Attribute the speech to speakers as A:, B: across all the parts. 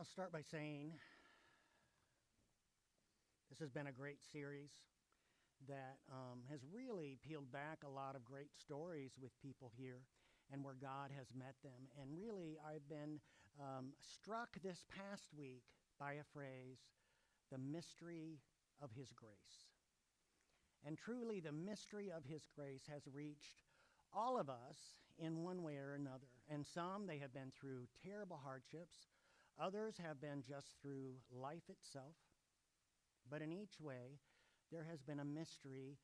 A: I'll start by saying this has been a great series that has really peeled back a lot of great stories with people here and where God has met them. And really, I've been struck this past week by a phrase, the mystery of his grace. And truly, the mystery of his grace has reached all of us in one way or another. And some, they have been through terrible hardships. Others have been just through life itself. But in each way, there has been a mystery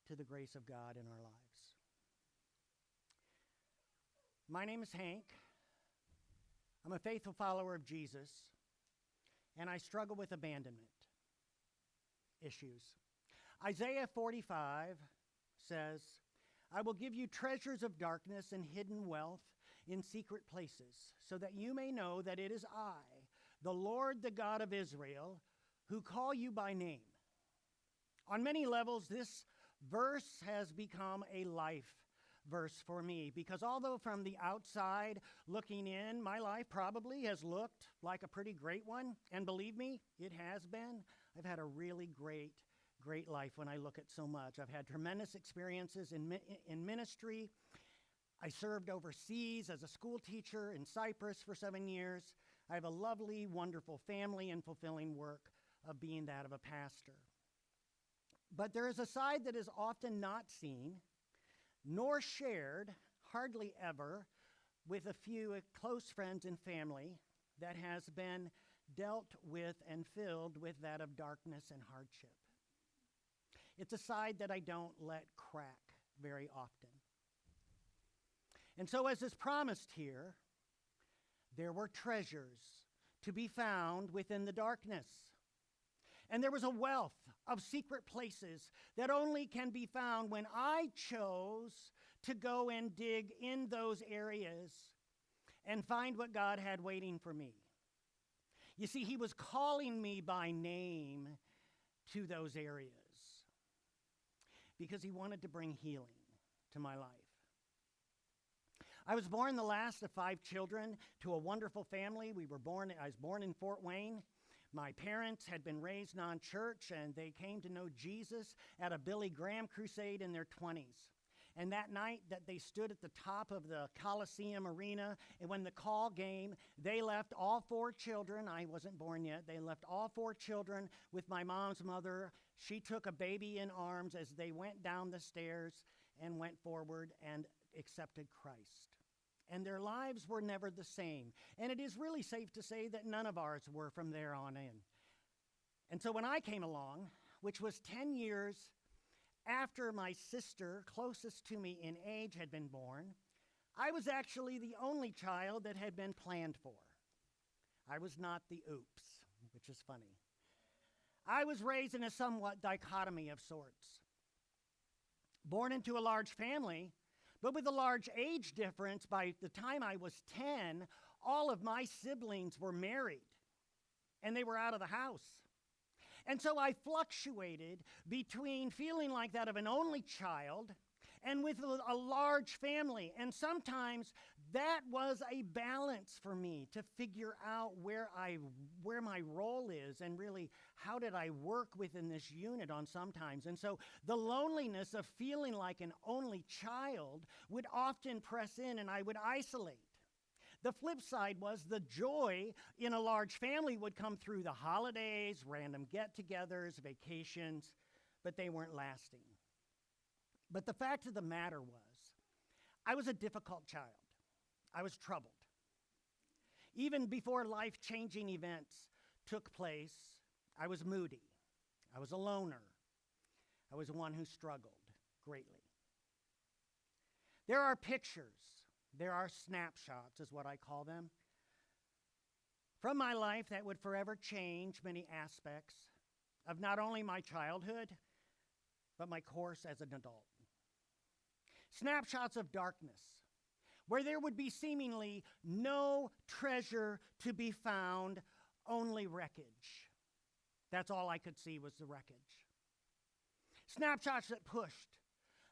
A: to the grace of God in our lives. My name is Hank. I'm a faithful follower of Jesus, and I struggle with abandonment issues. Isaiah 45 says, I will give you treasures of darkness and hidden wealth in secret places, so that you may know that it is I, the Lord, the God of Israel, who call you by name. On many levels, this verse has become a life verse for me, because although from the outside looking in, my life probably has looked like a pretty great one, and believe me, it has been. I've had a really great life when I look at so much. I've had tremendous experiences in ministry. I served overseas as a school teacher in Cyprus for 7 years. I have a lovely, wonderful family and fulfilling work of being that of a pastor. But there is a side that is often not seen, nor shared, hardly ever, with a few close friends and family that has been dealt with and filled with that of darkness and hardship. It's a side that I don't let crack very often. And so as is promised here, there were treasures to be found within the darkness. And there was a wealth of secret places that only can be found when I chose to go and dig in those areas and find what God had waiting for me. You see, he was calling me by name to those areas because he wanted to bring healing to my life. I was born the last of 5 children to a wonderful family. I was born in Fort Wayne. My parents had been raised non-church, and they came to know Jesus at a Billy Graham crusade in their 20s. And that night that they stood at the top of the Coliseum arena, and when the call came, they left all 4 children. I wasn't born yet. They left all 4 children with my mom's mother. She took a baby in arms as they went down the stairs and went forward and accepted Christ. And their lives were never the same. And it is really safe to say that none of ours were from there on in. And so when I came along, which was 10 years after my sister, closest to me in age, had been born, I was actually the only child that had been planned for. I was not the oops, which is funny. I was raised in a somewhat dichotomy of sorts. Born into a large family, but with a large age difference. By the time I was 10, all of my siblings were married, and they were out of the house. And so I fluctuated between feeling like that of an only child and with a large family. And sometimes that was a balance for me to figure out where my role is and really how did I work within this unit on sometimes. And so the loneliness of feeling like an only child would often press in and I would isolate. The flip side was the joy in a large family would come through the holidays, random get-togethers, vacations, but they weren't lasting. But the fact of the matter was, I was a difficult child. I was troubled. Even before life-changing events took place, I was moody. I was a loner. I was one who struggled greatly. There are pictures. There are snapshots, is what I call them, from my life that would forever change many aspects of not only my childhood, but my course as an adult. Snapshots of darkness, where there would be seemingly no treasure to be found, only wreckage. That's all I could see was the wreckage. Snapshots that pushed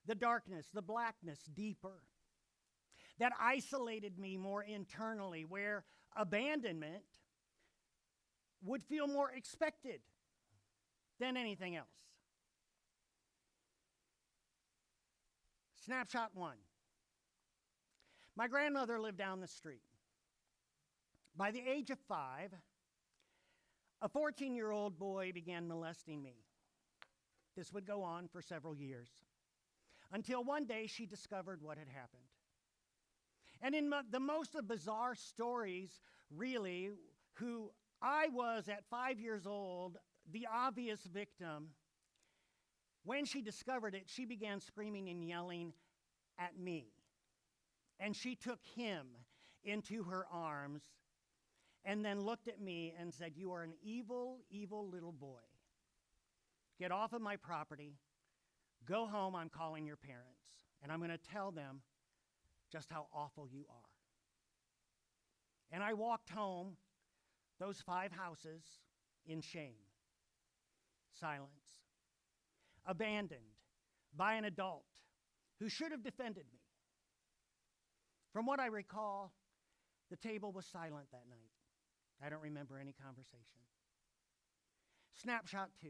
A: the darkness, the blackness deeper, that isolated me more internally, where abandonment would feel more expected than anything else. Snapshot 1. My grandmother lived down the street. By the age of 5, a 14-year-old boy began molesting me. This would go on for several years, until one day she discovered what had happened. And in the most bizarre stories, really, who I was at 5 years old, the obvious victim, when she discovered it, she began screaming and yelling at me. And she took him into her arms and then looked at me and said, "You are an evil, evil little boy. Get off of my property. Go home. I'm calling your parents. And I'm going to tell them just how awful you are." And I walked home those 5 houses in shame, silence, abandoned by an adult who should have defended me. From what I recall, the table was silent that night. I don't remember any conversation. Snapshot 2.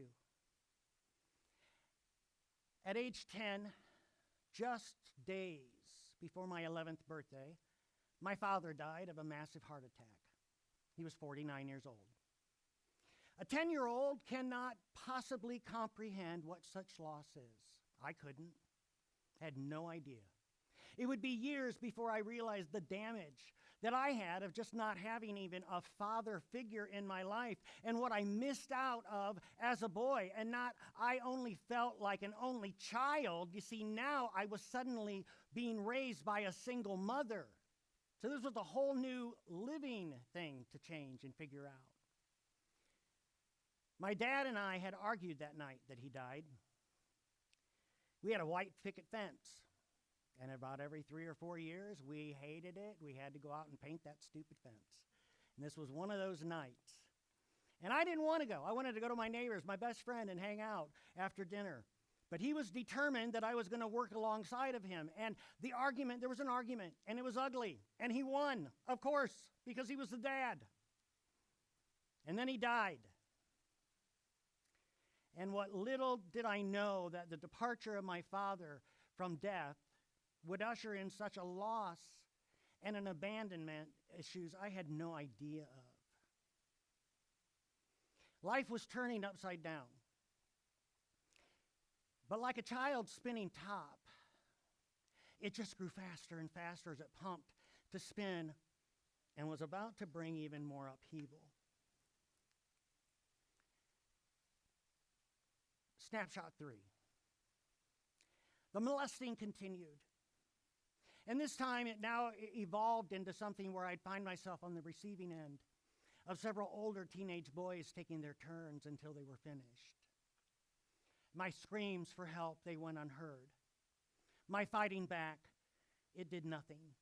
A: At age 10, just days before my 11th birthday, my father died of a massive heart attack. He was 49 years old. A 10-year-old cannot possibly comprehend what such loss is. I couldn't. Had no idea. It would be years before I realized the damage that I had of just not having even a father figure in my life, and what I missed out of as a boy. And not I only felt like an only child. You see, now I was suddenly being raised by a single mother. So this was a whole new living thing to change and figure out. My dad and I had argued that night that he died. We had a white picket fence. And about every 3 or 4 years, we hated it. We had to go out and paint that stupid fence. And this was one of those nights. And I didn't want to go. I wanted to go to my neighbors, my best friend, and hang out after dinner. But he was determined that I was going to work alongside of him. And there was an argument, and it was ugly. And he won, of course, because he was the dad. And then he died. And what little did I know that the departure of my father from death would usher in such a loss and an abandonment issues I had no idea of. Life was turning upside down. But like a child spinning top, it just grew faster and faster as it pumped to spin and was about to bring even more upheaval. Snapshot 3. The molesting continued. And this time it now evolved into something where I'd find myself on the receiving end of several older teenage boys taking their turns until they were finished. My screams for help, they went unheard. My fighting back, it did nothing.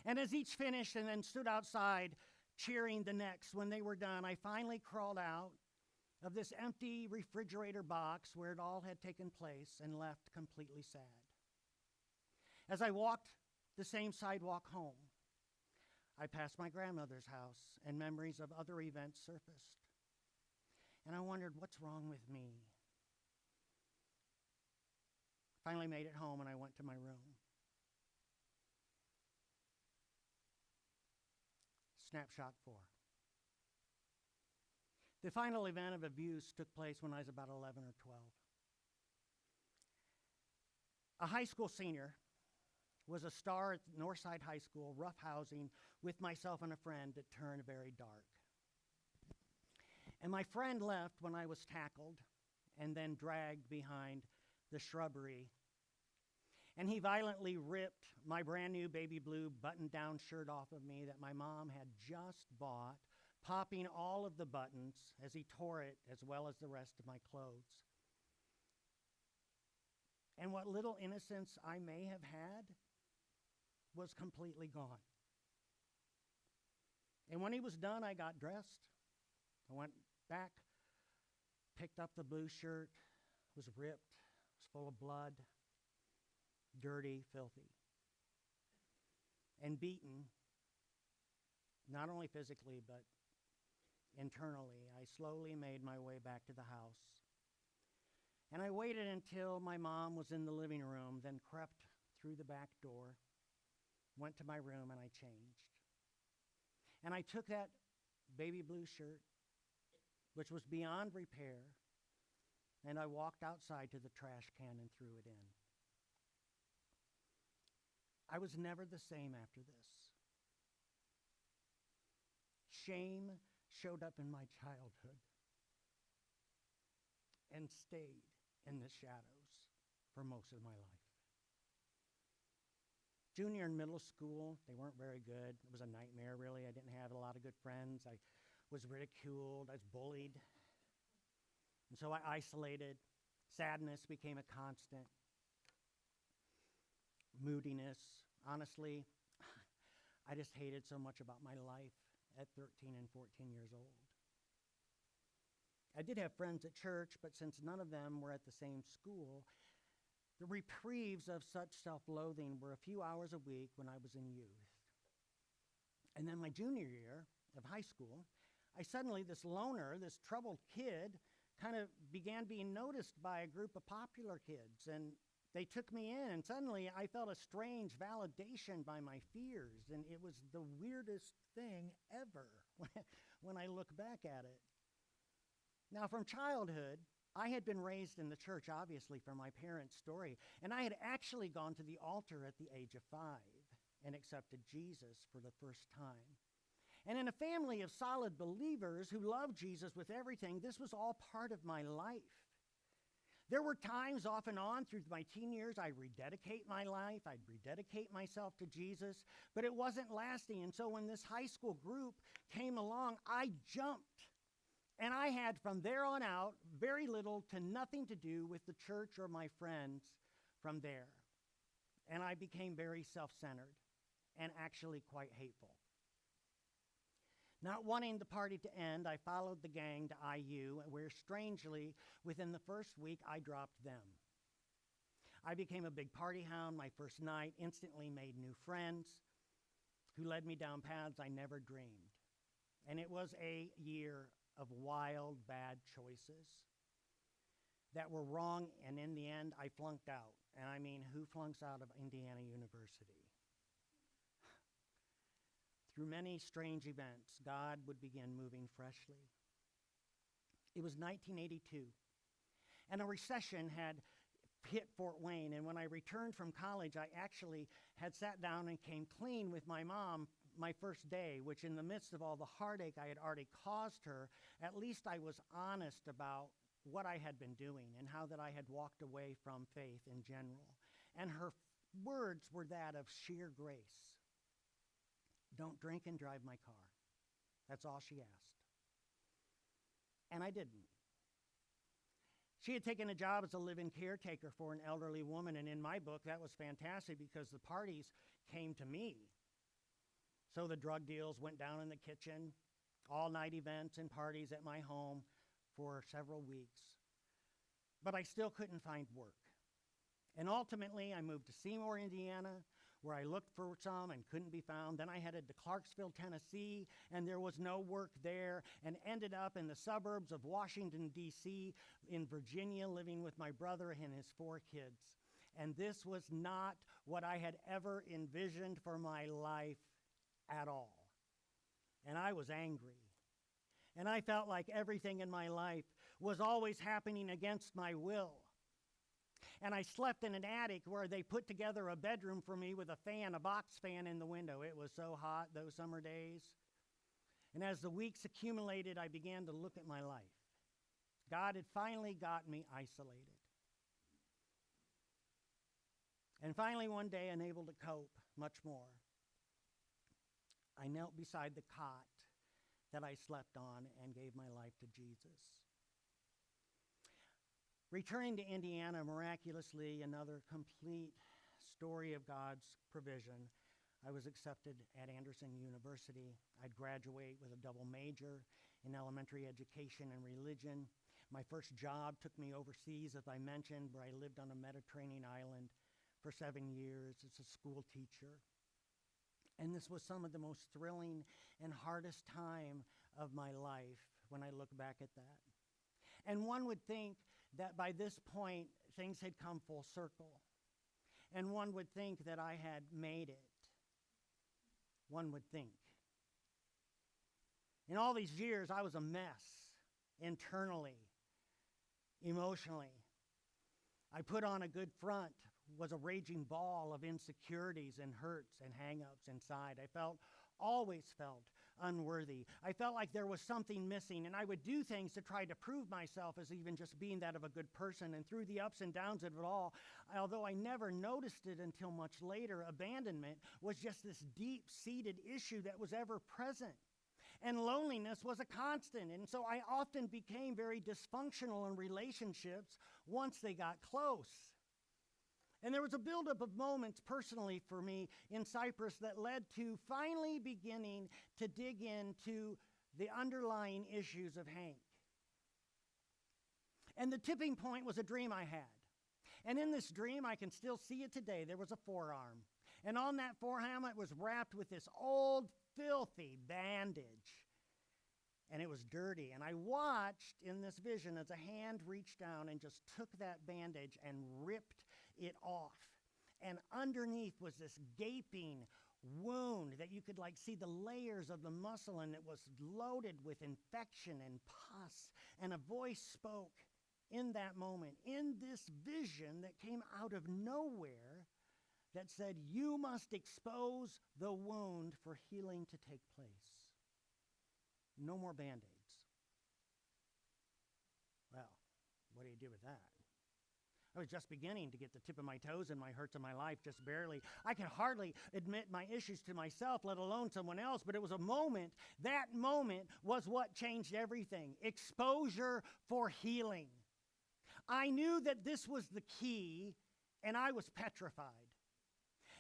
A: And as each finished and then stood outside cheering the next, when they were done, I finally crawled out of this empty refrigerator box where it all had taken place and left completely sad. As I walked the same sidewalk home, I passed my grandmother's house and memories of other events surfaced. And I wondered, what's wrong with me? Finally made it home and I went to my room. Snapshot 4. The final event of abuse took place when I was about 11 or 12. A high school senior was a star at Northside High School, roughhousing with myself and a friend. It turned very dark. And my friend left when I was tackled and then dragged behind the shrubbery. And he violently ripped my brand new baby blue button-down shirt off of me that my mom had just bought, popping all of the buttons as he tore it, as well as the rest of my clothes. And what little innocence I may have had was completely gone. And when he was done, I got dressed. I went back, picked up the blue shirt, was ripped, was full of blood, dirty, filthy, and beaten, not only physically, but internally, I slowly made my way back to the house. And I waited until my mom was in the living room, then crept through the back door, went to my room, and I changed. And I took that baby blue shirt, which was beyond repair, and I walked outside to the trash can and threw it in. I was never the same after this. Shame showed up in my childhood and stayed in the shadows for most of my life. Junior and middle school, they weren't very good. It was a nightmare, really. I didn't have a lot of good friends. I was ridiculed. I was bullied. And so I isolated. Sadness became a constant. Moodiness. Honestly, I just hated so much about my life at 13 and 14 years old. I did have friends at church, but since none of them were at the same school, the reprieves of such self-loathing were a few hours a week when I was in youth. And then my junior year of high school, this loner, this troubled kid, kind of began being noticed by a group of popular kids. And they took me in, and suddenly I felt a strange validation by my fears. And it was the weirdest thing ever when I look back at it. Now, from childhood, I had been raised in the church, obviously, from my parents' story, and I had actually gone to the altar at the age of 5 and accepted Jesus for the first time. And in a family of solid believers who loved Jesus with everything, this was all part of my life. There were times off and on through my teen years I'd rededicate my life, I'd rededicate myself to Jesus, but it wasn't lasting. And so when this high school group came along, I jumped. And I had, from there on out, very little to nothing to do with the church or my friends from there. And I became very self-centered and actually quite hateful. Not wanting the party to end, I followed the gang to IU, where strangely, within the first week, I dropped them. I became a big party hound. My first night instantly made new friends who led me down paths I never dreamed. And it was a year of wild, bad choices that were wrong, and in the end, I flunked out. And I mean, who flunks out of Indiana University? Through many strange events, God would begin moving freshly. It was 1982, and a recession had hit Fort Wayne, and when I returned from college, I actually had sat down and came clean with my mom my first day, which in the midst of all the heartache I had already caused her, at least I was honest about what I had been doing and how that I had walked away from faith in general. And her words were that of sheer grace. Don't drink and drive my car. That's all she asked. And I didn't. She had taken a job as a live-in caretaker for an elderly woman, and in my book, that was fantastic because the parties came to me. So the drug deals went down in the kitchen, all-night events and parties at my home for several weeks. But I still couldn't find work. And ultimately, I moved to Seymour, Indiana, where I looked for some and couldn't be found. Then I headed to Clarksville, Tennessee, and there was no work there, and ended up in the suburbs of Washington, D.C., in Virginia, living with my brother and his 4 kids. And this was not what I had ever envisioned for my life at all. And I was angry. And I felt like everything in my life was always happening against my will. And I slept in an attic where they put together a bedroom for me with a fan, a box fan in the window. It was so hot those summer days. And as the weeks accumulated, I began to look at my life. God had finally got me isolated. And finally one day, unable to cope much more, I knelt beside the cot that I slept on and gave my life to Jesus. Returning to Indiana, miraculously, another complete story of God's provision, I was accepted at Anderson University. I'd graduate with a double major in elementary education and religion. My first job took me overseas, as I mentioned, where I lived on a Mediterranean island for 7 years as a school teacher. And this was some of the most thrilling and hardest time of my life when I look back at that. And one would think that by this point, things had come full circle. And one would think that I had made it. One would think. In all these years, I was a mess internally, emotionally. I put on a good front, was a raging ball of insecurities and hurts and hang-ups inside. I always felt unworthy. I felt like there was something missing, and I would do things to try to prove myself as even just being that of a good person. And through the ups and downs of it all, although I never noticed it until much later, abandonment was just this deep-seated issue that was ever present. And loneliness was a constant. And so I often became very dysfunctional in relationships once they got close. And there was a buildup of moments personally for me in Cyprus that led to finally beginning to dig into the underlying issues of Hank. And the tipping point was a dream I had. And in this dream, I can still see it today. There was a forearm. And on that forearm, it was wrapped with this old, filthy bandage. And it was dirty. And I watched in this vision as a hand reached down and just took that bandage and ripped it off. And underneath was this gaping wound that you could see the layers of the muscle, and it was loaded with infection and pus. And a voice spoke in that moment, in this vision that came out of nowhere, that said, "You must expose the wound for healing to take place. No more Band-Aids." Well, what do you do with that? I was just beginning to get the tip of my toes in my hurts of my life, just barely. I could hardly admit my issues to myself, let alone someone else, but it was a moment. That moment was what changed everything. Exposure for healing. I knew that this was the key, and I was petrified.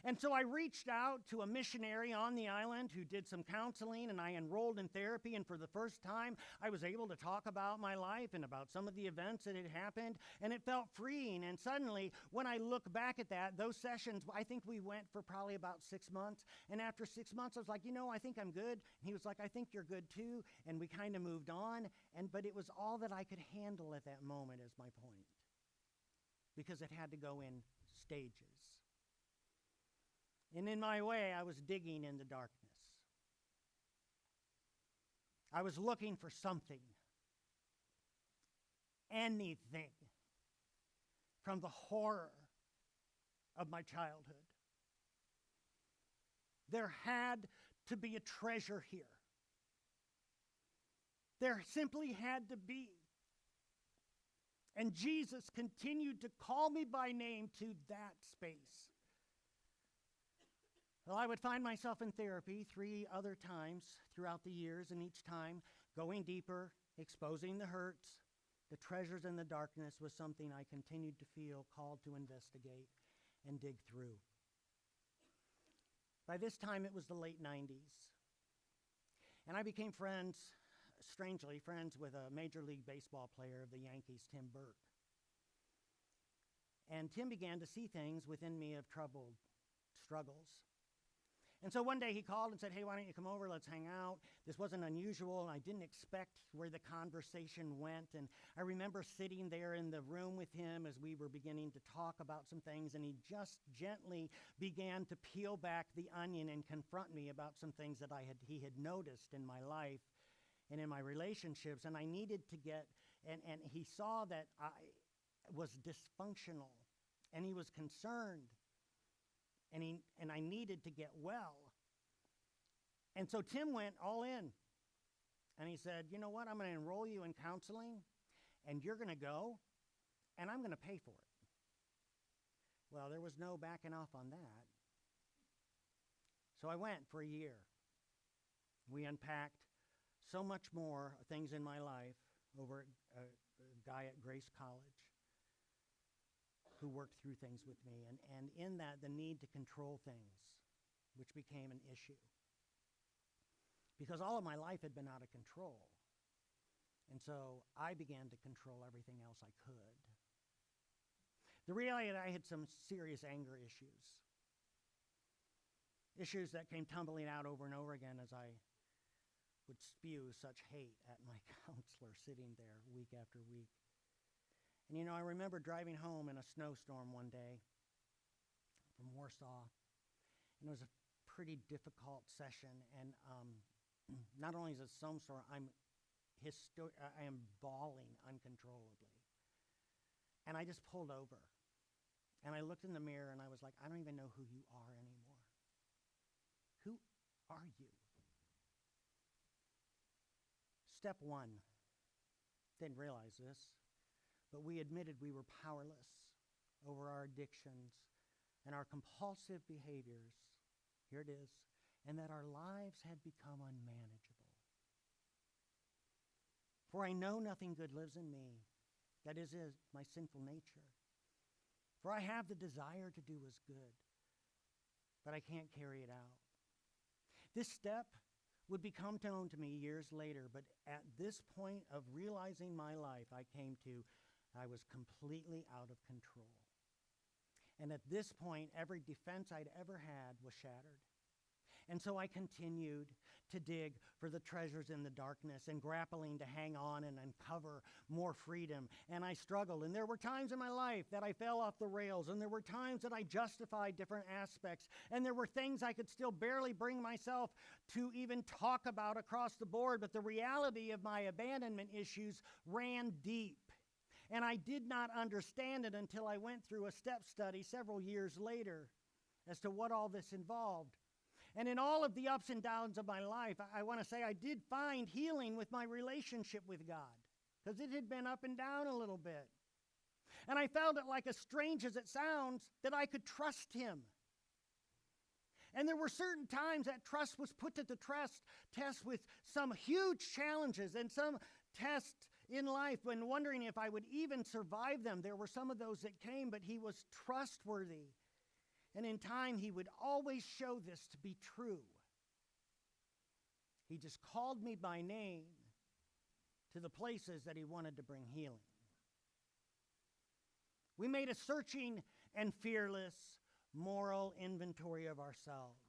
A: And so I reached out to a missionary on the island who did some counseling, and I enrolled in therapy. And for the first time, I was able to talk about my life and about some of the events that had happened, and it felt freeing. And suddenly, when I look back at that, those sessions, I think we went for probably about 6 months. And after 6 months, I was like, I think I'm good. And he was like, I think you're good too. And we kind of moved on. But it was all that I could handle at that moment, is my point, because it had to go in stages. And in my way, I was digging in the darkness. I was looking for something, anything, from the horror of my childhood. There had to be a treasure here. There simply had to be. And Jesus continued to call me by name to that space. Well, I would find myself in therapy 3 other times throughout the years, and each time going deeper, exposing the hurts, the treasures in the darkness was something I continued to feel called to investigate and dig through. By this time, it was the late 90s, and I became strangely friends with a Major League Baseball player of the Yankees, Tim Burke. And Tim began to see things within me of struggles. And so one day he called and said, "Hey, why don't you come over? Let's hang out." This wasn't unusual, and I didn't expect where the conversation went. And I remember sitting there in the room with him as we were beginning to talk about some things, and he just gently began to peel back the onion and confront me about some things that he had noticed in my life and in my relationships. And I needed to and he saw that I was dysfunctional, and he was concerned. And I needed to get well. And so Tim went all in. And he said, "You know what? I'm going to enroll you in counseling, and you're going to go, and I'm going to pay for it." Well, there was no backing off on that. So I went for a year. We unpacked so much more things in my life over a guy at Grace College who worked through things with me, and in that, the need to control things, which became an issue. Because all of my life had been out of control. And so I began to control everything else I could. The reality is I had some serious anger issues that came tumbling out over and over again as I would spew such hate at my counselor sitting there week after week. And I remember driving home in a snowstorm one day from Warsaw, and it was a pretty difficult session. And not only is it a snowstorm, I am bawling uncontrollably. And I just pulled over, and I looked in the mirror, and I was like, I don't even know who you are anymore. Who are you? Step one, didn't realize this, but we admitted we were powerless over our addictions and our compulsive behaviors. Here it is. And that our lives had become unmanageable. For I know nothing good lives in me, that is my sinful nature. For I have the desire to do what's good, but I can't carry it out. This step would become known to me years later, but at this point of realizing my life, I was completely out of control. And at this point, every defense I'd ever had was shattered. And so I continued to dig for the treasures in the darkness and grappling to hang on and uncover more freedom. And I struggled. And there were times in my life that I fell off the rails. And there were times that I justified different aspects. And there were things I could still barely bring myself to even talk about across the board. But the reality of my abandonment issues ran deep. And I did not understand it until I went through a step study several years later as to what all this involved. And in all of the ups and downs of my life, I want to say I did find healing with my relationship with God, because it had been up and down a little bit. And I felt it, like as strange as it sounds, that I could trust him. And there were certain times that trust was put to the test with some huge challenges and some tests in life, when wondering if I would even survive them. There were some of those that came, but he was trustworthy. And in time, he would always show this to be true. He just called me by name to the places that he wanted to bring healing. We made a searching and fearless moral inventory of ourselves.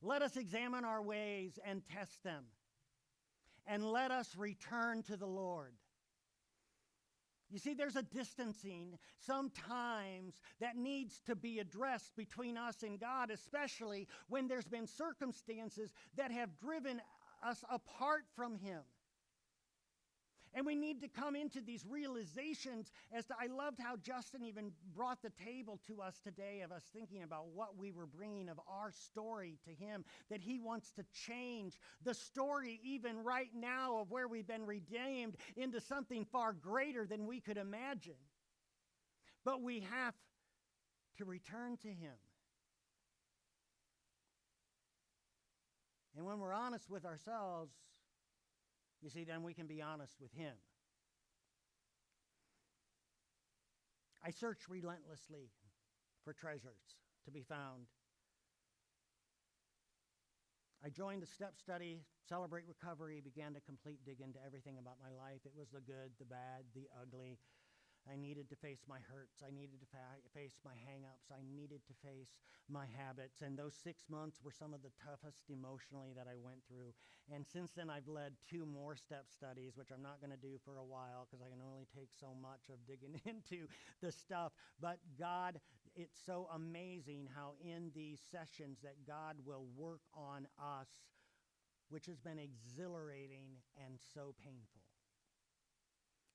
A: Let us examine our ways and test them. And let us return to the Lord. You see, there's a distancing sometimes that needs to be addressed between us and God, especially when there's been circumstances that have driven us apart from him. And we need to come into these realizations I loved how Justin even brought the table to us today of us thinking about what we were bringing of our story to him, that he wants to change the story even right now of where we've been redeemed into something far greater than we could imagine. But we have to return to him. And when we're honest with ourselves, you see, then we can be honest with him. I searched relentlessly for treasures to be found. I joined the step study, Celebrate Recovery, began to complete dig into everything about my life. It was the good, the bad, the ugly. I needed to face my hurts. I needed to face my hang-ups. I needed to face my habits. And those 6 months were some of the toughest emotionally that I went through. And since then, I've led 2 more step studies, which I'm not going to do for a while because I can only take so much of digging into the stuff. But God, it's so amazing how in these sessions that God will work on us, which has been exhilarating and so painful.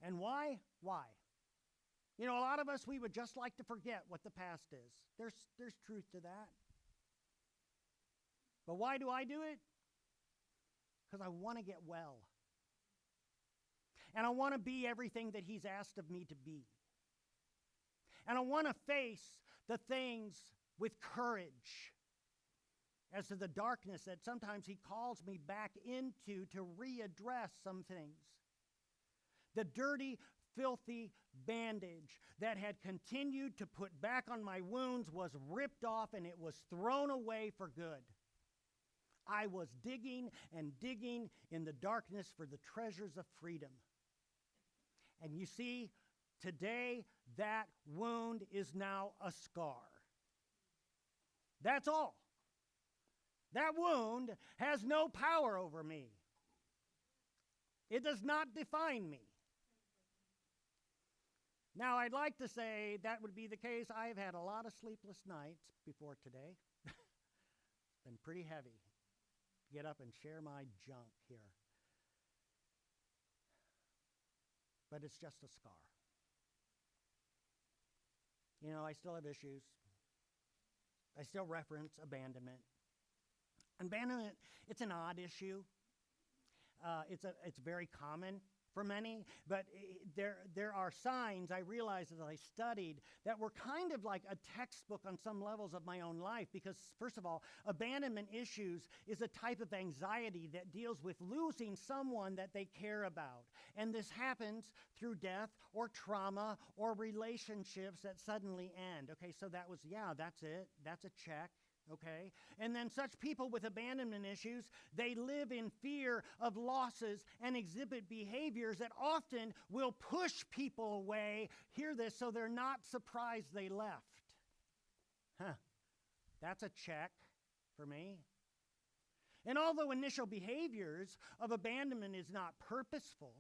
A: And why? Why? A lot of us, we would just like to forget what the past is. There's truth to that. But why do I do it? Because I want to get well. And I want to be everything that he's asked of me to be. And I want to face the things with courage as to the darkness that sometimes he calls me back into to readdress some things. The dirty, filthy bandage that had continued to put back on my wounds was ripped off and it was thrown away for good. I was digging and digging in the darkness for the treasures of freedom. And you see, today that wound is now a scar. That's all. That wound has no power over me. It does not define me. Now, I'd like to say that would be the case. I've had a lot of sleepless nights before today. It's been pretty heavy to get up and share my junk here. But it's just a scar. You know, I still have issues. I still reference abandonment. Abandonment, it's an odd issue. It's very common for many, but there are signs I realized as I studied that were kind of like a textbook on some levels of my own life, because first of all, abandonment issues is a type of anxiety that deals with losing someone that they care about. And this happens through death or trauma or relationships that suddenly end. Okay, so that's it. That's a check. Okay? And then such people with abandonment issues, they live in fear of losses and exhibit behaviors that often will push people away. Hear this, so they're not surprised they left. That's a check for me. And although initial behaviors of abandonment is not purposeful,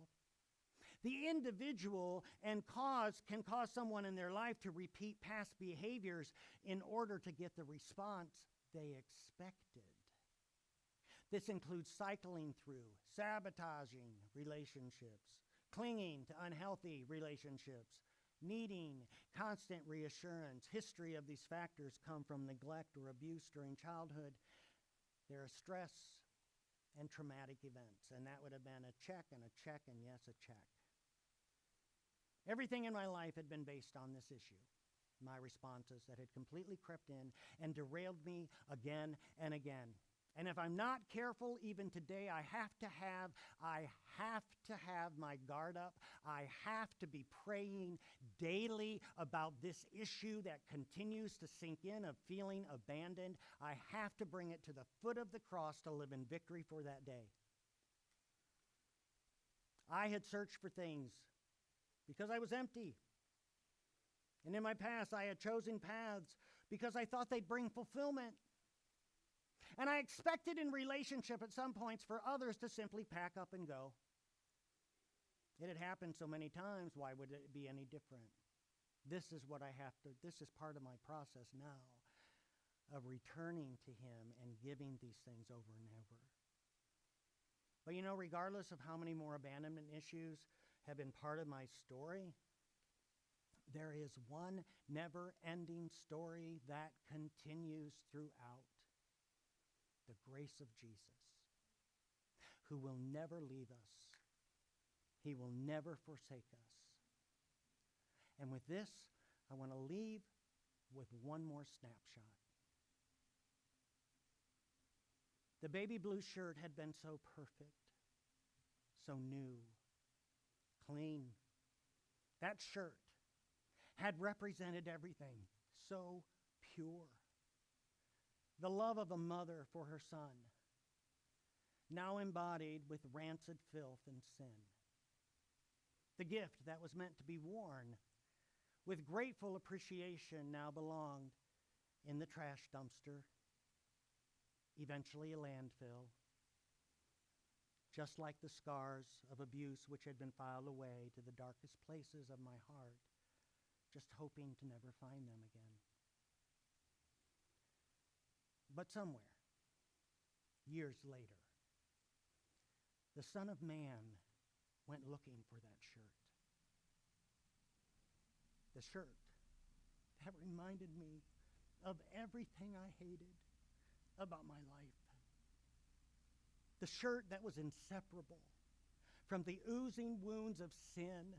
A: the individual can cause someone in their life to repeat past behaviors in order to get the response they expected. This includes cycling through, sabotaging relationships, clinging to unhealthy relationships, needing constant reassurance. History of these factors come from neglect or abuse during childhood. There are stress and traumatic events, and that would have been a check and yes, a check. Everything in my life had been based on this issue, my responses that had completely crept in and derailed me again and again. And if I'm not careful, even today, I have to have my guard up. I have to be praying daily about this issue that continues to sink in of feeling abandoned. I have to bring it to the foot of the cross to live in victory for that day. I had searched for things because I was empty. And in my past, I had chosen paths because I thought they'd bring fulfillment. And I expected in relationship at some points for others to simply pack up and go. It had happened so many times, why would it be any different? This is part of my process now of returning to Him and giving these things over and over. But you know, regardless of how many more abandonment issues have been part of my story, there is one never-ending story that continues throughout. The grace of Jesus, who will never leave us. He will never forsake us. And with this, I want to leave with one more snapshot. The baby blue shirt had been so perfect, so new, clean. That shirt had represented everything, so pure. The love of a mother for her son, now embodied with rancid filth and sin. The gift that was meant to be worn with grateful appreciation now belonged in the trash dumpster, eventually a landfill, just like the scars of abuse which had been filed away to the darkest places of my heart, just hoping to never find them again. But somewhere, years later, the Son of Man went looking for that shirt. The shirt that reminded me of everything I hated about my life. The shirt that was inseparable from the oozing wounds of sin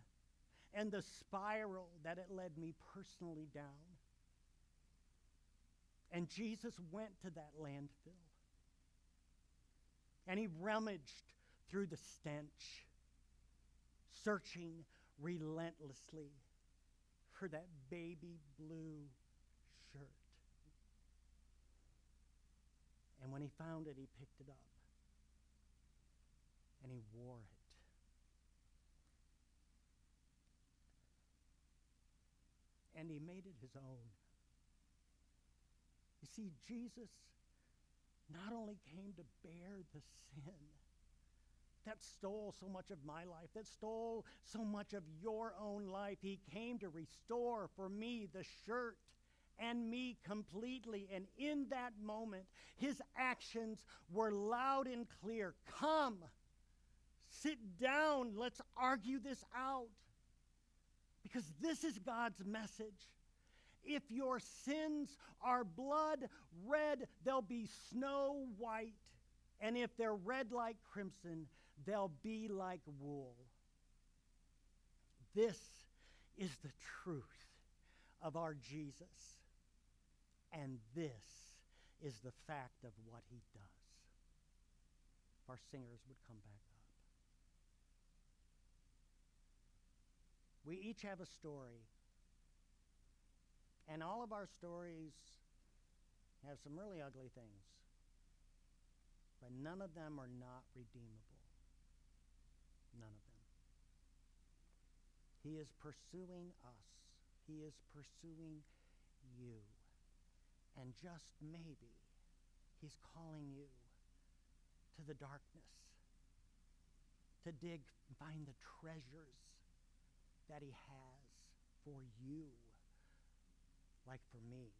A: and the spiral that it led me personally down. And Jesus went to that landfill. And He rummaged through the stench, searching relentlessly for that baby blue shirt. And when He found it, He picked it up. And He wore it. And He made it His own. You see, Jesus not only came to bear the sin that stole so much of my life, that stole so much of your own life, he came to restore for me the shirt and me completely. And in that moment, his actions were loud and clear. Come, sit down, let's argue this out. Because this is God's message. If your sins are blood red, they'll be snow white. And if they're red like crimson, they'll be like wool. This is the truth of our Jesus. And this is the fact of what he does. If our singers would come back up. We each have a story. And all of our stories have some really ugly things. But none of them are not redeemable. None of them. He is pursuing us. He is pursuing you. And just maybe he's calling you to the darkness, to dig and find the treasures that he has for you, like for me,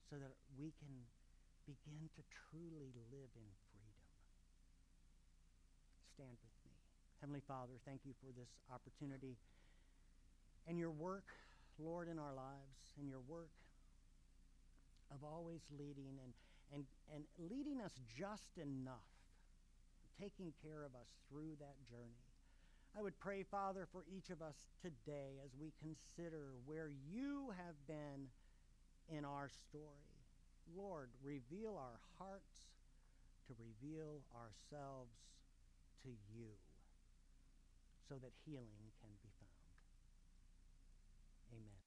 A: so that we can begin to truly live in freedom. Stand with me. Heavenly Father, thank you for this opportunity and your work, Lord, in our lives, and your work of always leading and leading us just enough, taking care of us through that journey. I would pray, Father, for each of us today as we consider where you have been in our story. Lord, reveal our hearts to reveal ourselves to you so that healing can be found. Amen.